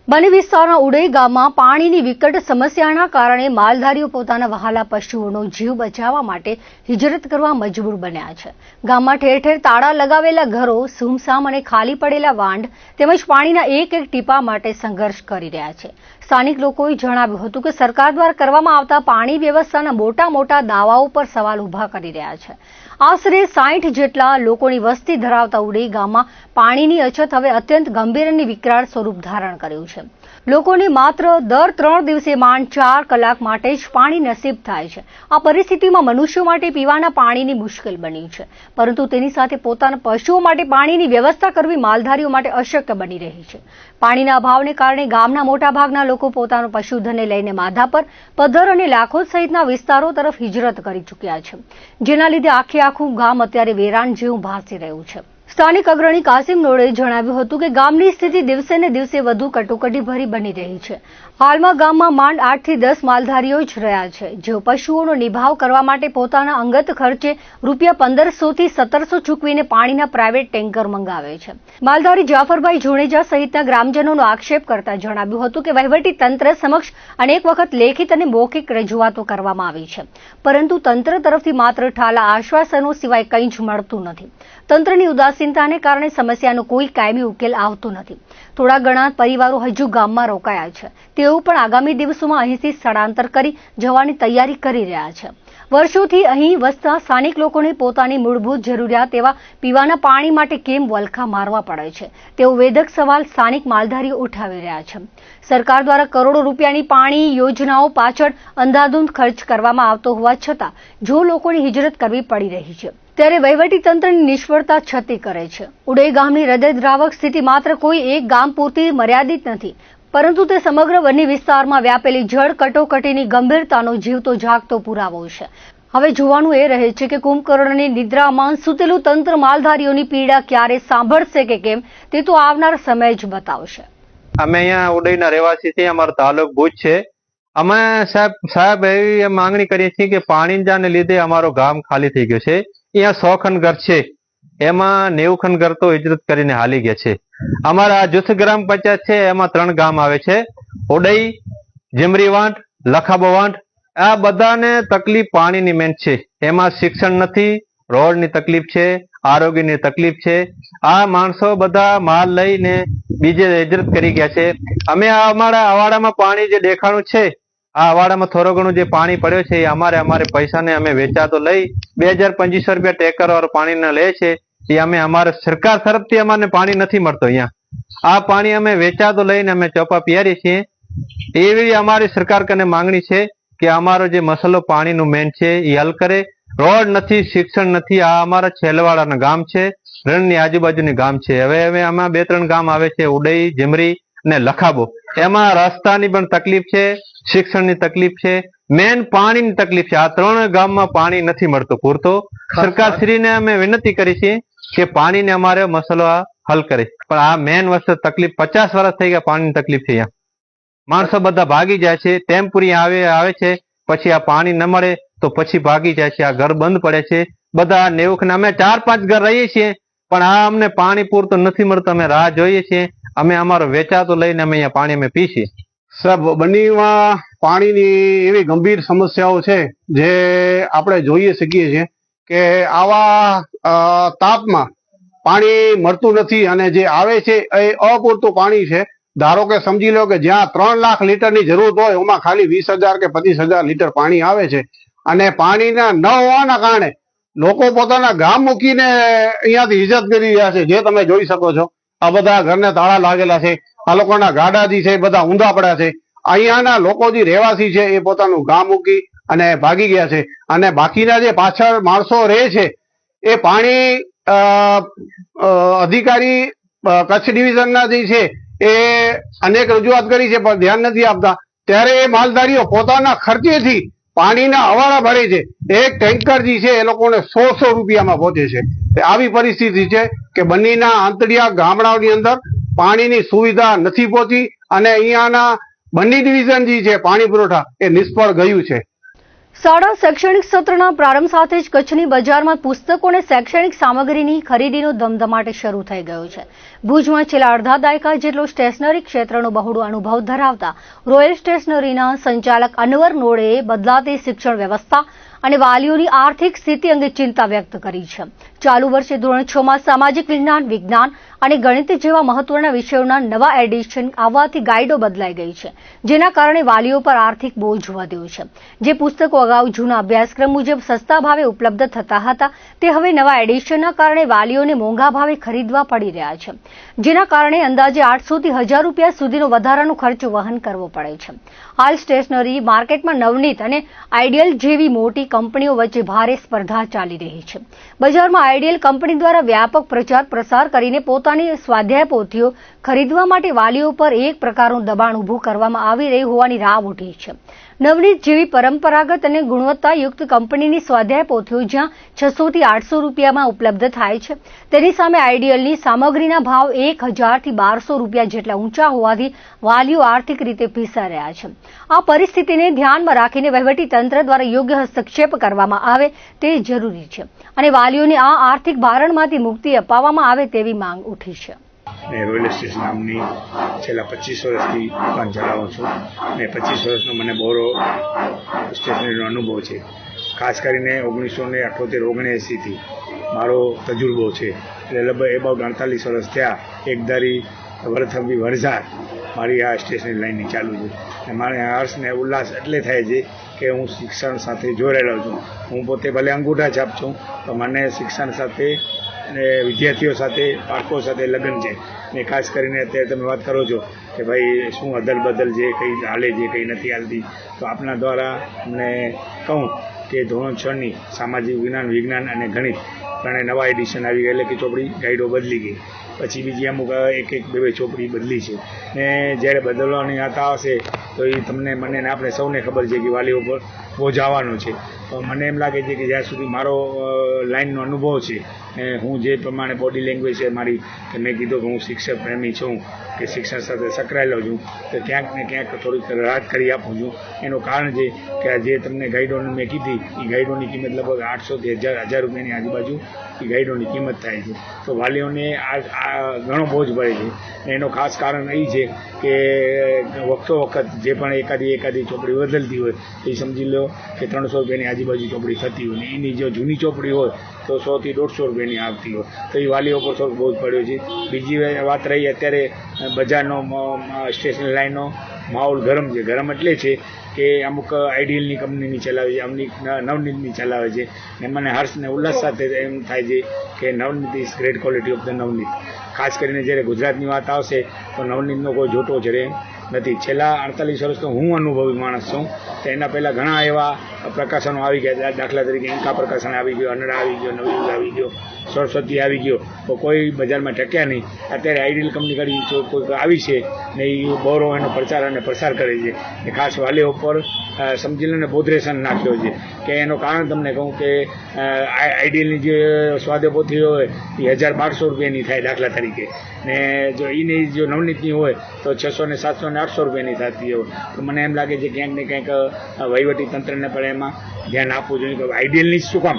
બની વિસ્તારના ઉડઈ ગામમાં પાણીની વિકટ સમસ્યાના કારણે માલધારીઓ પોતાના વહાલા પશુઓનો જીવ બચાવવા માટે હિજરત કરવા મજબૂર બન્યા છે। ગામમાં ઠેર ઠેર તાળા લગાવેલા ઘરો, સુમસામ અને ખાલી પડેલા વાંઢ તેમજ પાણીના એક એક ટીપા માટે સંઘર્ષ કરી રહ્યા છે। સ્થાનિક લોકોએ જણાવ્યું હતું કે સરકાર દ્વારા કરવામાં આવતા પાણી વ્યવસ્થાના મોટા મોટા દાવાઓ પર સવાલ ઉભા કરી રહ્યા છે। આશરે 60 જેટલા લોકોની વસ્તી ધરાવતા ઉડઈ ગામમાં પાણીની અછત હવે અત્યંત ગંભીર અને વિકરાળ સ્વરૂપ ધારણ કર્યું છે। લોકોને માત્ર દર 3 દિવસે માંડ 4 કલાક માટે જ પાણી નસીબ થાય છે। આ પરિસ્થિતિમાં મનુષ્યો માટે પીવાના પાણીની મુશ્કેલ બની છે, પરંતુ તેની સાથે પોતાના પશુઓ માટે પાણીની વ્યવસ્થા કરવી માલધારીઓ માટે અશક્ય બની રહી છે। પાણીના અભાવને કારણે ગામના મોટાભાગના લોકો પોતાનું પશુધનને લઈને માધાપર, પધ્ધર અને લાખોદ સહિતના વિસ્તારો તરફ હિજરત કરી ચૂક્યા છે, જેના લીધે આખું ગામ અત્યારે વેરાન જેવું ભાસી રહ્યું છે। સ્થાનિક અગ્રણી કાસિમ નોડે જણાવ્યું હતું કે ગામની સ્થિતિ દિવસે ને દિવસે વધુ કટોકટીભરી બની રહી છે। હાલમાં ગામમાં માંડ 8 થી 10 માલધારીઓ જ રહ્યા છે, જેઓ પશુઓનો નિભાવ કરવા માટે પોતાના અંગત ખર્ચે રૂપિયા 1500 થી 1700 ચૂકવીને પાણીના પ્રાઇવેટ ટેન્કર મંગાવે છે। માલધારી જાફરભાઈ જોણેજા સહિતના ગ્રામજનોનો આક્ષેપ કરતા જણાવ્યું હતું કે વહીવટી તંત્ર સમક્ષ અનેક વખત લેખિત અને મૌખિક રજૂઆતો કરવામાં આવી છે, પરંતુ તંત્ર તરફથી માત્ર ઠાલા આશ્વાસનો સિવાય કંઈ જ મળતું નથી। તંત્રની ઉદાસીનતાને કારણે સમસ્યાનો કોઈ કાયમી ઉકેલ આવતો નથી। થોડા ઘણા પરિવારો હજુ ગામમાં રોકાયા છે, તેઓ પણ આગામી દિવસોમાં અહીંથી સ્થળાંતર કરી જવાની તૈયારી કરી રહ્યા છે। વર્ષોથી અહીં વસતા સ્થાનિક લોકોને પોતાની મૂળભૂત જરૂરિયાત એવા પીવાના પાણી માટે કેમ વલખા મારવા પડે છે, તેવો વેધક સવાલ સ્થાનિક માલધારીઓ ઉઠાવી રહ્યા છે। સરકાર દ્વારા કરોડો રૂપિયાની પાણી યોજનાઓ પાછળ અંધાધૂંધ ખર્ચ કરવામાં આવતો હોવા છતાં જો લોકોની હિજરત કરવી પડી રહી છે, ત્યારે વહીવટી તંત્રની નિષ્ફળતા છતી કરે છે। ઉડઈ ગામની હૃદયદ્રાવક સ્થિતિ માત્ર કોઈ એક ગામ પૂરતી મર્યાદિત નથી, પરંતુ તે સમગ્ર વન્ય વિસ્તારમાં વ્યાપેલી જળ કટોકટીની ગંભીરતાનો જીવતો જાગતો પુરાવો છે। હવે જોવાનું એ રહે છે કે કુંભકર્ણની નિદ્રામાં સૂતેલું તંત્ર માલધારીઓની પીડા ક્યારે સાંભળશે કે કેમ, તે તો આવનાર સમય જ બતાવશે। અમે અહીંયા ઉડઈના રહેવાસી છીએ, અમારો તાલુકો ભુજ છે। અમે સાહેબ એવી માંગણી કરીએ છીએ કે પાણીના લીધે અમારો ગામ ખાલી થઈ ગયો છે। અહીંયા 100 ખંડ ઘર છે, એમાં 90 ખંડ ઘર તો હિજરત કરીને હાલી ગયા છે। અમારા જૂથ ગ્રામ પંચાયત છે, એમાં 3 ગામ આવે છે, ઉડઈ, જીમરી વાંઢ, લખાબો વાંઢ। આ બધાને તકલીફ પાણીની મેન છે। એમાં શિક્ષણ નથી, રોડની તકલીફ છે, આરોગ્યની તકલીફ છે। આ માણસો બધા માલ લઈને બીજે હિજરત કરી ગયા છે। અમે અમારા અવાડામાં પાણી જે દેખાણું છે, આ અવાડામાં થોડું ઘણું જે પાણી પડ્યો છે એ અમારે પૈસાને અમે વેચાતો લઈ 2000-2500 રૂપિયા ટેકર વાળું પાણીને લે છે। એ અમે અમારે સરકાર તરફથી અમારે પાણી નથી મળતો। અહીંયા આ પાણી અમે વેચાતો લઈને અમે ચોપા પીયારીએ છીએ। એવી અમારી સરકાર કને માંગણી છે કે અમારો જે મસલો પાણીનું મેન છે એ હલ કરે। રોડ નથી, શિક્ષણ નથી। આ અમારા છેલવાડાના ગામ છે, રણની આજુબાજુની ગામ છે। હવે આમાં 2-3 ગામ આવે છે, ઉડઈ, જીમરી અને લખાબો। એમાં રસ્તાની પણ તકલીફ છે, શિક્ષણની તકલીફ છે, મેન પાણીની તકલીફ છે। આ 3 ગામમાં પાણી નથી મળતું પૂરતો। સરકારશ્રીને અમે વિનંતી કરી છે કે પાણીને અમારે મસલો હલ કરે, પણ આ મેન વસ્તુ તકલીફ 50 વર્ષ થઈ ગયા પાણીની તકલીફ છે। અહીંયા માણસો બધા ભાગી જાય છે, ટેમ્પુરી આવે છે, પછી આ પાણી ન મળે તો પછી ભાગી જાય છે। આ ઘર બંધ પડે છે બધા 90 અમે 4-5 ઘર રહીએ છીએ, પણ આ અમને પાણી પૂરતું નથી મળતું। અમે રાહ જોઈએ છીએ, અમે અમારો વેચાતો લઈને અમે અહીંયા પાણી અમે પી છીએ। સાહેબ, બન્નીમાં પાણીની એવી ગંભીર સમસ્યાઓ છે જે આપણે જોઈએ શકીએ છીએ કે આવા તાપમાં પાણી મળતું નથી, અને જે આવે છે એ અપૂરતું પાણી છે। ધારો કે સમજી લો કે જ્યાં 3 લાખ લીટરની જરૂર હોય, એમાં ખાલી 20,000 કે 25,000 લીટર પાણી આવે છે, અને પાણીના ન હોવાના કારણે લોકો પોતાના ગામ મૂકીને અહીંયાથી હિજરત કરી રહ્યા છે, જે તમે જોઈ શકો છો। આ બધા ઘરને તાળા લાગેલા છે, આ લોકોના ગાડા જે છે બધા ઊંધા પડ્યા છે। અહીંયાના લોકો જે રહેવાસી છે એ પોતાનું ગામ મૂકી અને ભાગી ગયા છે, અને બાકીના જે પાછળ માણસો રહે છે એ પાણી અધિકારી કચ્છ ડિવિઝનના જે છે એ અનેક રજૂઆત કરી છે, પણ ધ્યાન નથી આપતા। ત્યારે એ માલધારીઓ પોતાના ખર્ચેથી પાણીના અવાડા ભરે છે। એક ટેન્કર જે છે એ લોકોને 100 રૂપિયામાં પહોંચે છે। આવી પરિસ્થિતિ છે કે બન્નીના આંતરિયા ગામડાઓની અંદર પાણીની સુવિધા નથી પહોંચી, અને અહીંયાના બન્ની ડિવિઝન જે છે પાણી પુરવઠા એ નિષ્ફળ ગયું છે। શાળા શૈક્ષણિક સત્રના પ્રારંભ સાથે જ કચ્છની બજારમાં પુસ્તકો અને શૈક્ષણિક સામગ્રીની ખરીદીનો ધમધમાટ શરૂ થઈ ગયો છે. ભુજમાં છેલ્લા અડધા દાયકા જેટલો સ્ટેશનરી ક્ષેત્રનો બહોળો અનુભવ ધરાવતા રોયલ સ્ટેશનરીના સંચાલક અનવર નોડેએ બદલાતી શિક્ષણ વ્યવસ્થા અને વાલીઓની આર્થિક સ્થિતિ અંગે ચિંતા વ્યક્ત કરી છે. ચાલુ વર્ષે ધોરણ 6 માં સામાજિક વિજ્ઞાન, વિજ્ઞાન અને ગણિત જેવા મહત્વના વિષયોના નવા એડિશન આવવાથી ગાઈડો બદલાઈ ગઈ છે, જેના કારણે વાલીઓ પર આર્થિક બોજ વધ્યો છે. જે પુસ્તકો અગાઉ જૂના અભ્યાસક્રમ મુજબ સસ્તા ભાવે ઉપલબ્ધ થતા હતા તે હવે નવા એડિશનના કારણે વાલીઓને મોંઘા ભાવે ખરીદવા પડી રહ્યા છે, જેના કારણે અંદાજે 800 થી 1000 રૂપિયા સુધીનો વધારાનો ખર્ચ વહન કરવો પડે છે. હાલ સ્ટેશનરી માર્કેટમાં નવનીત અને આઈડિયલ જેવી મોટી કંપનીઓ વચ્ચે ભારે સ્પર્ધા ચાલી રહી છે. બજારમાં આઈડિયલ કંપની દ્વારા વ્યાપક પ્રચાર પ્રસાર કરીને પોતાની સ્વાધ્યાય પોથીઓ ખરીદવા માટે વાલીઓ પર એક પ્રકારનું દબાણ ઊભું કરવામાં આવી રહ્યું હોવાની રાવ ઉઠી છે. નવનીત જેવી પરંપરાગત અને ગુણવત્તાયુક્ત કંપનીની સ્વાધ્યાય પોથીઓ જ્યાં 600 થી 800 રૂપિયામાં ઉપલબ્ધ થાય છે, તેની સામે આઈડિયલની સામગ્રીના ભાવ 1000 થી 1200 રૂપિયા જેટલા ઊંચા હોવાથી વાલીઓ આર્થિક રીતે પીસાઈ રહ્યા છે. આ પરિસ્થિતિને ધ્યાનમાં રાખીને વહીવટી તંત્ર દ્વારા યોગ્ય હસ્તક્ષેપ કરવામાં આવે તે જરૂરી છે અને વાલીઓને આ આર્થિક ભારણમાંથી મુક્તિ અપાવવામાં આવે તેવી માંગ ઉઠી છે. રોયલ સ્ટેશન નામની છેલ્લા 25 વર્ષથી દુકાન ચલાવું છું અને 25 વર્ષનો મને બહોળો સ્ટેશનરીનો અનુભવ છે. ખાસ કરીને 1978-79 થી મારો તજુર્બો છે. એટલે લગભગ એબાઉટ 48 વર્ષ થયા એકધારી વરથંભી વરસાદ મારી આ સ્ટેશનરી લાઈનની ચાલુ છે. અને મારે હર્ષ ને ઉલ્લાસ એટલે થાય છે કે હું શિક્ષણ સાથે જોડાયેલો છું. હું પોતે ભલે અંગૂઠા છાપ છું તો મને શિક્ષણ સાથે અને વિદ્યાર્થીઓ સાથે, બાળકો સાથે લગ્ન છે. ને ખાસ કરીને અત્યારે તમે વાત કરો છો કે ભાઈ શું અદલ બદલ છે, કંઈ હાલે છે, કંઈ નથી હાલતી, તો આપના દ્વારા અમને કહું કે ધોરણ 6 ની સામાજિક વિજ્ઞાન અને ગણિત ત્રણે નવા એડિશન આવી ગયા, એટલે કે ચોપડી ગાઈડો બદલી ગઈ. પછી બીજી અમુક એક બે ચોપડી બદલી છે. ને જ્યારે બદલવાની વાત આવશે તો એ તમને, મને ને આપણે સૌને ખબર છે કે વાલીઓ પર બોજ આવવાનો છે. તો મને એમ લાગે છે કે જ્યાં સુધી મારો લાઈનનો અનુભવ છે, હું જે પ્રમાણે બોડી લેંગ્વેજ છે મારી, કે મેં કીધું કે હું શિક્ષક પ્રેમી છું, કે શિક્ષણ સાથે સંકળાયેલો છું, તો ક્યાંક ને ક્યાંક થોડીક રાહત કરી આપું છું. એનું કારણ છે કે આ જે તમને ગાઈડોની મેં કીધી એ ગાઈડોની કિંમત લગભગ 800 થી 1000 રૂપિયાની આજુબાજુ એ ગાઈડોની કિંમત થાય છે. તો વાલીઓને આ ઘણો બોજ પડે છે. એનું ખાસ કારણ એ છે કે વખતો વખત જે પણ એકાદી ચોપડી બદલતી હોય તો એ સમજી લો કે 300 રૂપિયાની આજુબાજુ ચોપડી થતી હોય, ને એની જો જૂની ચોપડી હોય તો 100 થી 150 રૂપિયાની આવતી હોય. તો એ વાલીઓ પર થોડોક બોજ પડ્યો છે. બીજી વાત રહી, અત્યારે બજારનો સ્ટેશનરી લાઈનનો માહોલ ગરમ છે. ગરમ એટલે છે કે અમુક આઈડિયલની કંપનીની ચલાવે છે, અમુક નવનીતની ચલાવે છે. ને મને હર્ષ ને ઉલ્લાસ સાથે એમ થાય છે કે Navneet is great quality of the Navneet. ખાસ કરીને જ્યારે ગુજરાતની વાત આવશે તો નવનીતનો કોઈ જોટો જરે નથી. છેલ્લા 48 વર્ષનો હું અનુભવી માણસ છું. તો એના પહેલાં ઘણા એવા પ્રકાશનો આવી ગયા. દાખલા તરીકે ઇન્કા પ્રકાશન આવી ગયો, અનડા આવી ગયો, નવયુગ આવી ગયો, સરસ્વતી આવી ગયો, તો કોઈ બજારમાં ટક્યા નહીં. અત્યારે આઈડિયલ કંપની કરી કોઈ આવી છે ને એ બહોળો એનો પ્રચાર અને પ્રસાર કરે છે. એ ખાસ વાલીઓ પર સમજી લો ને બોધરેશન નાખ્યો છે. કે એનું કારણ તમને કહું કે આઈડિયલની જે સ્વાદે પોથી હોય એ 1200 રૂપિયાની થાય દાખલા તરીકે, ને જો એની જો નવનીતની હોય તો 600 ને 700 ને 800 રૂપિયાની થતી હોય. તો મને એમ લાગે છે ક્યાંક ને ક્યાંક વહીવટી તંત્રને પણ એમાં ધ્યાન આપવું જોઈએ કે આઈડિયલની શું કામ,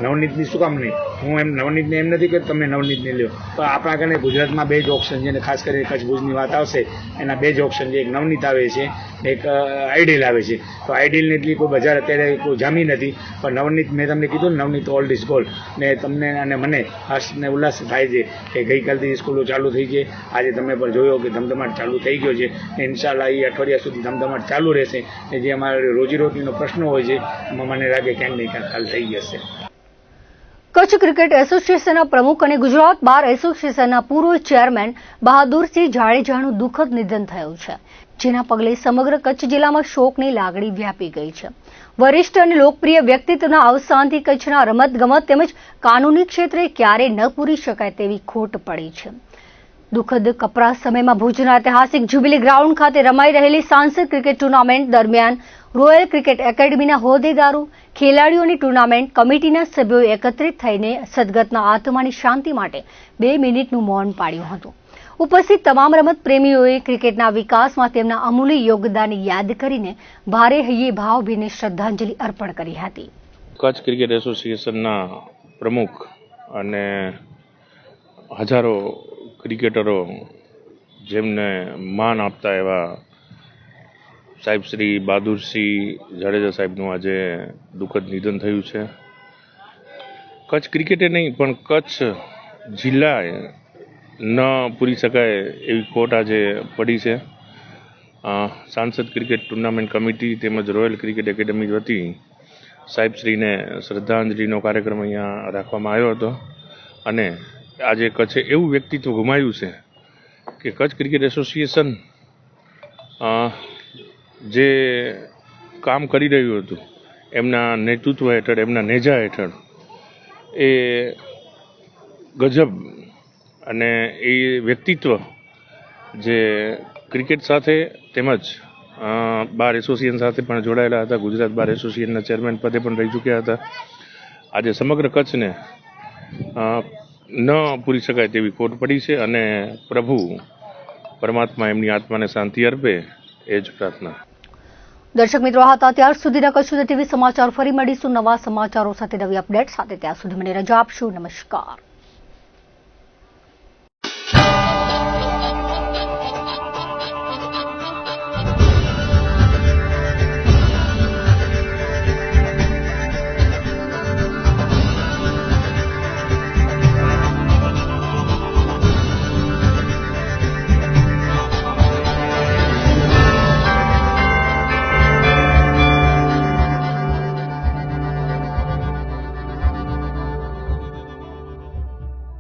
નવનીતની શું કામ નહીં. હું એમ નવનીતને એમ નથી કે તમે નવનીતને લ્યો, તો આપણા કને ગુજરાતમાં 2 જ ઓપ્શન છે. ને ખાસ કરીને કચ્છ ભુજની વાત આવશે એના 2 જ ઓપ્શન છે. એક નવનીત આવે છે, એક આઈડિયલ આવે છે. તો આઈડિયલની એટલી કોઈ બજાર અત્યારે કોઈ જામી નથી, પણ નવનીત મેં તમને કીધું ને, નવનીત ઓલ્ડ ઇઝ ગોલ્ડ. ને તમને અને મને હર્ષને ઉલ્લાસ થાય છે કે ગઈકાલથી સ્કૂલો ચાલુ થઈ છે. આજે તમે પણ જોયો કે ધમધમાટ ચાલુ થઈ ગયો છે. ને ઇન્શાલ્લાહ એ અઠવાડિયા સુધી ધમધમાટ ચાલુ રહેશે. ને જે અમારે રોજીરોટીનો પ્રશ્ન હોય છે એમાં મને લાગે ક્યાંક ને ક્યાંક હલ થઈ જશે. કચ્છ ક્રિકેટ એસોસિએશનના પ્રમુખ અને ગુજરાત બાર એસોસિએશનના પૂર્વ ચેરમેન બહાદુરસિંહ જાડેજાનું દુઃખદ નિધન થયું છે, જેના પગલે સમગ્ર કચ્છ જિલ્લામાં શોકની લાગણી વ્યાપી ગઈ છે. વરિષ્ઠ અને લોકપ્રિય વ્યક્તિત્વના અવસાનથી કચ્છના રમતગમત તેમજ કાનૂની ક્ષેત્રે ક્યારેય ન પૂરી શકાય તેવી ખોટ પડી છે. દુઃખદ કપરા સમયમાં ભુજના ઐતિહાસિક જ્યુબિલી ગ્રાઉન્ડ ખાતે રમાઈ રહેલી સાંસદ ક્રિકેટ ટુર્નામેન્ટ દરમિયાન રોયલ ક્રિકેટ એકેડમીના હોદ્દેદારો, ખેલાડીઓની ટુર્નામેન્ટ કમિટીના સભ્યોએ એકત્રિત થઈને સદગતના આત્માની શાંતિ માટે 2 મિનિટનું મૌન પાળ્યું હતું. ઉપસ્થિત તમામ રમત પ્રેમીઓએ ક્રિકેટના વિકાસમાં તેમના અમૂલ્ય યોગદાનને યાદ કરીને ભારે હૈયે ભાવભીને શ્રદ્ધાંજલિ અર્પણ કરી હતી. કચ્છ ક્રિકેટ એસોસિએશનના પ્રમુખ અને હજારો ક્રિકેટરો જેમને માન આપતા એવા સાહેબ શ્રી બહાદુરસિંહ જાડેજા સાહેબનું આજે દુઃખદ નિધન થયું છે. કચ્છ ક્રિકેટે નહીં પણ કચ્છ જિલ્લાએ ન પૂરી શકાય એવી ખોટ આજે પડી છે. સાંસદ ક્રિકેટ ટુર્નામેન્ટ કમિટી તેમજ રોયલ ક્રિકેટ એકેડમી વતી સાહેબશ્રીને શ્રદ્ધાંજલિનો કાર્યક્રમ અહીંયા રાખવામાં આવ્યો હતો અને આજે કચ્છે એવું વ્યક્તિત્વ ગુમાવ્યું છે કે કચ્છ ક્રિકેટ એસોસિએશન જે કામ કરી રહ્યું હતું એમના નેતૃત્વ હેઠળ, એમના નેજા હેઠળ એ ગજબ અને એ વ્યક્તિત્વ જે ક્રિકેટ સાથે તેમજ બાર એસોસિએશન સાથે પણ જોડાયેલા હતા. ગુજરાત બાર એસોસિએશનના ચેરમેન પદે પણ રહી ચૂક્યા હતા. આજે સમગ્ર કચ્છને ન પૂરી શકાય તેવી ખોટ પડી છે અને પ્રભુ પરમાત્મા એમની આત્માને શાંતિ અર્પે એ જ પ્રાર્થના. દર્શક મિત્રો, આ હતા ત્યાર સુધીના કચ્છ ટીવી સમાચાર. ફરી મળીશું નવા સમાચારો સાથે, નવી અપડેટ સાથે. ત્યાં સુધી મને રજા આપશો. નમસ્કાર.